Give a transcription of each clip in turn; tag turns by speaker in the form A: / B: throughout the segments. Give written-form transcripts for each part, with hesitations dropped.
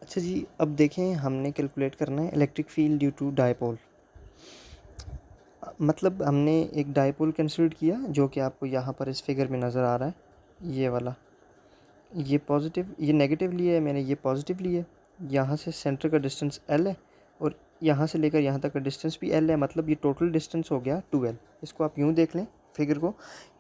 A: अच्छा जी, अब देखें हमने कैलकुलेट करना है electric field due to dipole. मतलब हमने एक डायपोल कंसीडर किया जो कि आपको यहाँ पर इस फिगर में नज़र आ रहा है, ये वाला। ये पॉजिटिव, ये नेगेटिव लिया है मैंने, ये पॉजिटिव लिया है। यहाँ से सेंटर का डिस्टेंस एल है और यहाँ से लेकर यहाँ तक का डिस्टेंस भी एल है, मतलब ये टोटल डिस्टेंस हो गया 2l। इसको आप यूँ देख लें फिगर को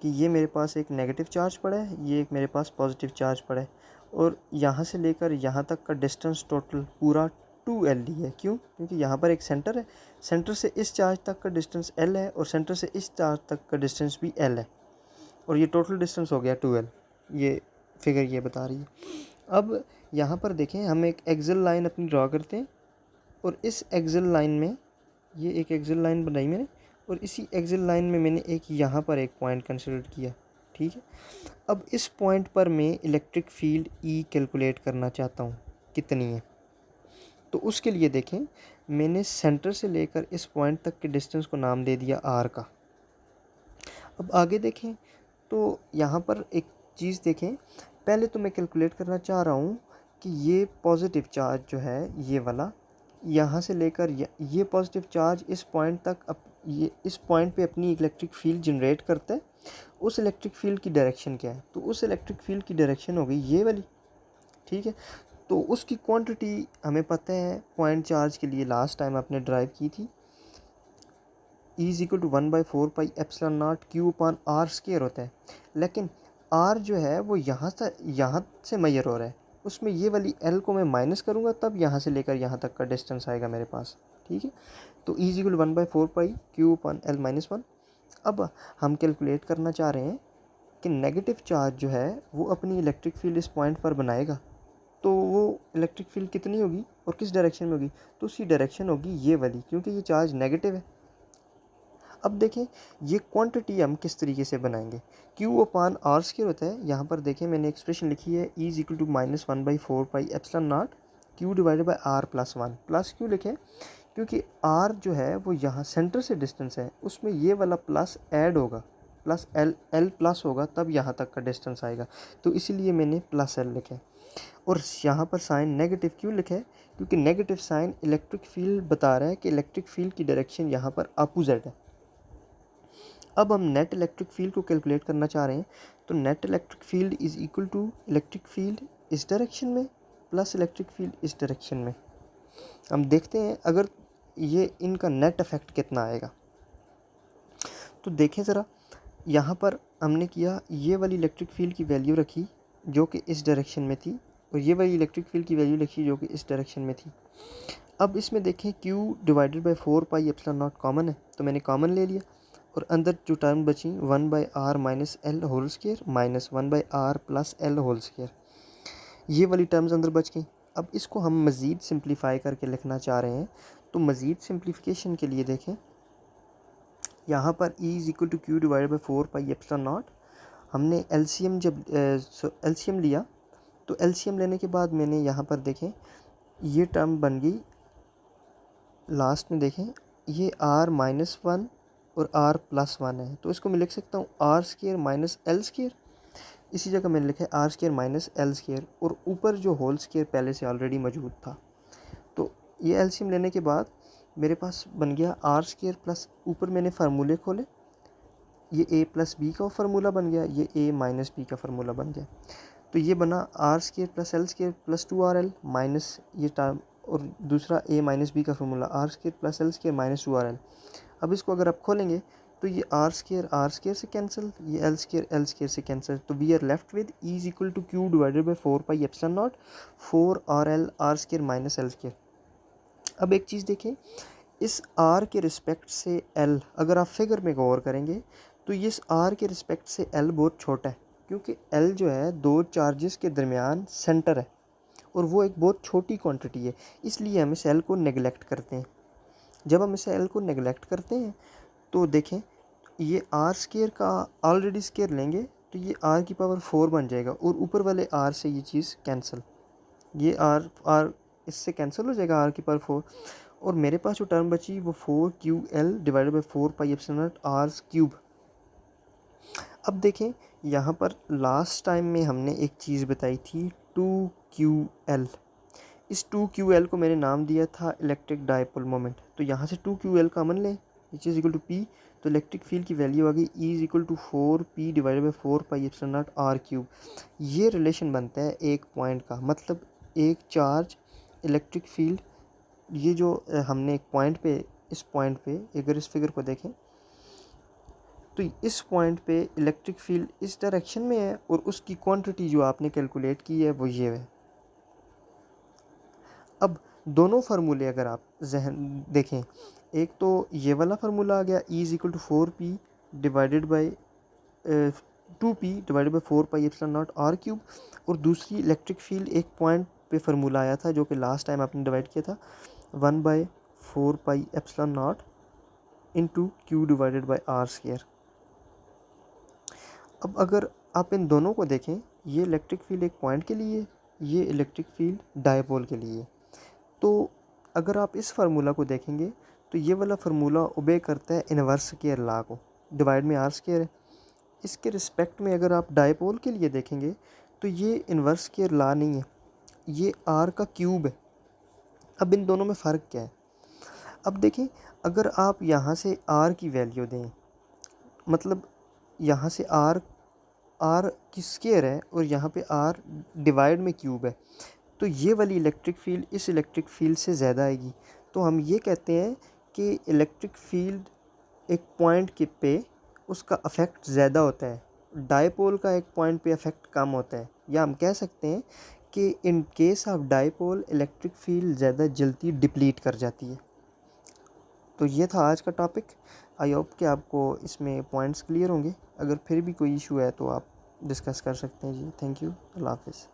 A: कि ये मेरे पास एक नेगेटिव चार्ज पड़ा है, ये एक मेरे पास पॉजिटिव चार्ज पड़ा है, और यहाँ से लेकर यहाँ तक का डिस्टेंस टोटल पूरा 2l ही है। क्यों? क्योंकि यहाँ पर एक सेंटर है, सेंटर से इस चार्ज तक का डिस्टेंस l है और सेंटर से इस चार्ज तक का डिस्टेंस भी l है, और ये टोटल डिस्टेंस हो गया 2l। ये फिगर ये बता रही है। अब यहाँ पर देखें, हम एक एक्सल लाइन अपनी ड्रॉ करते हैं, और इस एक्सल लाइन में, ये एक एक्सल लाइन बनाई मैंने, और इसी एक्सल लाइन में मैंने एक यहाँ पर एक पॉइंट कंसिडर किया। ठीक है, अब इस पॉइंट पर मैं इलेक्ट्रिक फील्ड ई कैलकुलेट करना चाहता हूँ, कितनी है। तो उसके लिए देखें, मैंने सेंटर से लेकर इस पॉइंट तक के डिस्टेंस को नाम दे दिया आर का। अब आगे देखें तो यहाँ पर एक चीज़ देखें, पहले तो मैं कैलकुलेट करना चाह रहा हूँ कि ये पॉजिटिव चार्ज जो है ये वाला, यहाँ से लेकर ये पॉजिटिव चार्ज इस पॉइंट तक ये इस पॉइंट पे अपनी इलेक्ट्रिक फील्ड जनरेट करता है। उस इलेक्ट्रिक फील्ड की डायरेक्शन क्या है? तो उस इलेक्ट्रिक फील्ड की डायरेक्शन हो गई ये वाली। ठीक है, तो उसकी क्वांटिटी हमें पता है पॉइंट चार्ज के लिए, लास्ट टाइम आपने ड्राइव की थी, E is equal to 1/4πε0 Q/r² होता है। लेकिन R जो है वो यहाँ से मेजर हो रहा है, उसमें ये वाली L को मैं माइनस करूँगा तब यहाँ से लेकर यहाँ तक का डिस्टेंस आएगा मेरे पास। ठीक है, तो E is equal to 1/4π Q/L-1। अब हम कैलकुलेट करना चाह रहे हैं कि नेगेटिव चार्ज जो है वो अपनी इलेक्ट्रिक फील्ड इस पॉइंट पर बनाएगा, तो वो इलेक्ट्रिक फील्ड कितनी होगी और किस डायरेक्शन में होगी? तो उसी डायरेक्शन होगी ये वाली, क्योंकि ये चार्ज नेगेटिव है। अब देखें ये क्वांटिटी हम किस तरीके से बनाएंगे। Q/r² होता है, यहाँ पर देखें मैंने एक्सप्रेशन लिखी है E is equal to -1/4πε0 Q divided by R plus 1। Plus क्यों लिखे? क्योंकि R जो है वो यहाँ सेंटर से डिस्टेंस है, उसमें ये वाला प्लस ऐड होगा, प्लस L प्लस होगा तब यहाँ तक का डिस्टेंस आएगा, तो इसीलिए मैंने प्लस L लिखे। और यहाँ पर साइन नेगेटिव क्यों लिखा है? क्योंकि नेगेटिव साइन इलेक्ट्रिक फील्ड बता रहा है कि इलेक्ट्रिक फील्ड की डायरेक्शन यहाँ पर अपोजिट है। अब हम नेट इलेक्ट्रिक फील्ड को कैलकुलेट करना चाह रहे हैं, तो net electric field is equal to electric field इस डायरेक्शन में प्लस इलेक्ट्रिक फील्ड इस डायरेक्शन में। हम देखते हैं अगर ये इनका नेट इफेक्ट कितना आएगा। तो देखें ज़रा, यहाँ पर हमने किया, ये वाली इलेक्ट्रिक फील्ड की वैल्यू रखी जो कि इस डायरेक्शन में थी, और ये वाली इलेक्ट्रिक फील्ड की वैल्यू रखी जो कि इस डायरेक्शन में थी। अब इसमें देखें Q डिवाइडेड बाई 4πε0 कॉमन है, तो मैंने कॉमन ले लिया, और अंदर जो टर्म बची 1/r minus L whole square minus 1/r plus L whole square, ये वाली टर्म्स अंदर बच गई। अब इसको हम मज़ीद सिंप्लीफाई करके लिखना चाह रहे हैं, तो मज़ीद सिंप्लीफिकेशन के लिए देखें, यहाँ पर E is equal to Q divided by 4πε0, हमने LCM जब LCM लिया, तो LCM लेने के बाद मैंने यहाँ पर देखें ये टर्म बन गई, लास्ट में देखें ये r-1 और r+1 है, तो इसको मैं लिख सकता हूँ r² माइनस L²। इसी जगह मैंने लिखा है r² माइनस L², और ऊपर जो होल स्क्वायर पहले से ऑलरेडी मौजूद था। तो ये एलसीएम लेने के बाद मेरे पास बन गया r² प्लस, ऊपर मैंने फार्मूले खोले, ये a प्लस बी का फार्मूला बन गया, ये a माइनस बी का फार्मूला बन गया, तो ये बना r² plus L² plus 2rl minus ये टर्म, और दूसरा a माइनस बी का formula r² plus L² minus 2rl। अब इसको अगर आप खोलेंगे तो ये r² से कैंसिल, ये L² से कैंसिल, तो we are left with E is equal to Q divided by 4πε0 4rl r² minus L²। अब एक चीज़ देखें, इस r के रिस्पेक्ट से L अगर आप फिगर में गौर करेंगे तो ये इस r के रिस्पेक्ट से L बहुत छोटा है, क्योंकि L जो है दो चार्जेस के दरमियान सेंटर है, और वो एक बहुत छोटी क्वांटिटी है, इसलिए हम इस L को नेगलेक्ट करते हैं। जब हम इस L को नेगलेक्ट करते हैं तो देखें ये r² का ऑलरेडी स्क्वायर लेंगे तो ये r की पावर 4 बन जाएगा, और ऊपर वाले r से ये चीज़ कैंसिल, ये r इससे कैंसिल हो जाएगा, r की पावर 4, और मेरे पास जो टर्म बची वो 4QL डिवाइडेड बाई 4πε0r³। अब देखें यहाँ पर लास्ट टाइम में हमने एक चीज़ बताई थी 2QL, इस 2QL को मैंने नाम दिया था इलेक्ट्रिक डायपोल मोमेंट। तो यहाँ से 2QL कॉमन लें, which is equal to P, तो इलेक्ट्रिक फील्ड की वैल्यू आ गई E is equal to 4P divided by 4πε0r³। ये रिलेशन बनता है एक पॉइंट का, मतलब एक चार्ज इलेक्ट्रिक फील्ड, ये जो हमने एक पॉइंट पे, इस पॉइंट पे अगर इस फिगर को देखें तो इस पॉइंट पे इलेक्ट्रिक फील्ड इस डायरेक्शन में है और उसकी क्वांटिटी जो आपने कैलकुलेट की है वो ये है। अब दोनों फार्मूले अगर आप जहन देखें, एक तो ये वाला फार्मूला आ गया E is equal to 4P divided by 2P divided by 4πε0r³, और दूसरी इलेक्ट्रिक फील्ड एक पॉइंट पे फार्मूला आया था जो कि लास्ट टाइम आपने डिवाइड किया था 1/4πε0 into Q divided by r²। अब अगर आप इन दोनों को देखें, ये इलेक्ट्रिक फील्ड एक पॉइंट के लिए, ये इलेक्ट्रिक फील्ड डायपोल के लिए, तो अगर आप इस फार्मूला को देखेंगे तो ये वाला फार्मूला ओबे करता है इन्वर्स स्क्वायर लॉ को, डिवाइड में r² है। इसके रिस्पेक्ट में अगर आप डायपोल के लिए देखेंगे तो ये इन्वर्स स्क्वायर लॉ नहीं है, ये r का क्यूब है। अब इन दोनों में फ़र्क क्या है? अब देखें, अगर आप यहाँ से r की वैल्यू दें, मतलब यहाँ से r की स्क्वायर है और यहाँ पे r डिवाइड में क्यूब है, तो ये वाली इलेक्ट्रिक फील्ड इस इलेक्ट्रिक फील्ड से ज़्यादा आएगी। तो हम ये कहते हैं कि इलेक्ट्रिक फील्ड एक पॉइंट के पे उसका अफेक्ट ज़्यादा होता है, डायपोल का एक पॉइंट पे अफेक्ट कम होता है। या हम कह सकते हैं कि in case of dipole electric field ज़्यादा जल्दी डिप्लीट कर जाती है। तो ये था आज का टॉपिक। आई होप कि आपको इसमें पॉइंट्स क्लियर होंगे। अगर फिर भी कोई इशू है तो आप डिस्कस कर सकते हैं जी। Thank you. अल्लाह हाफ़िज़।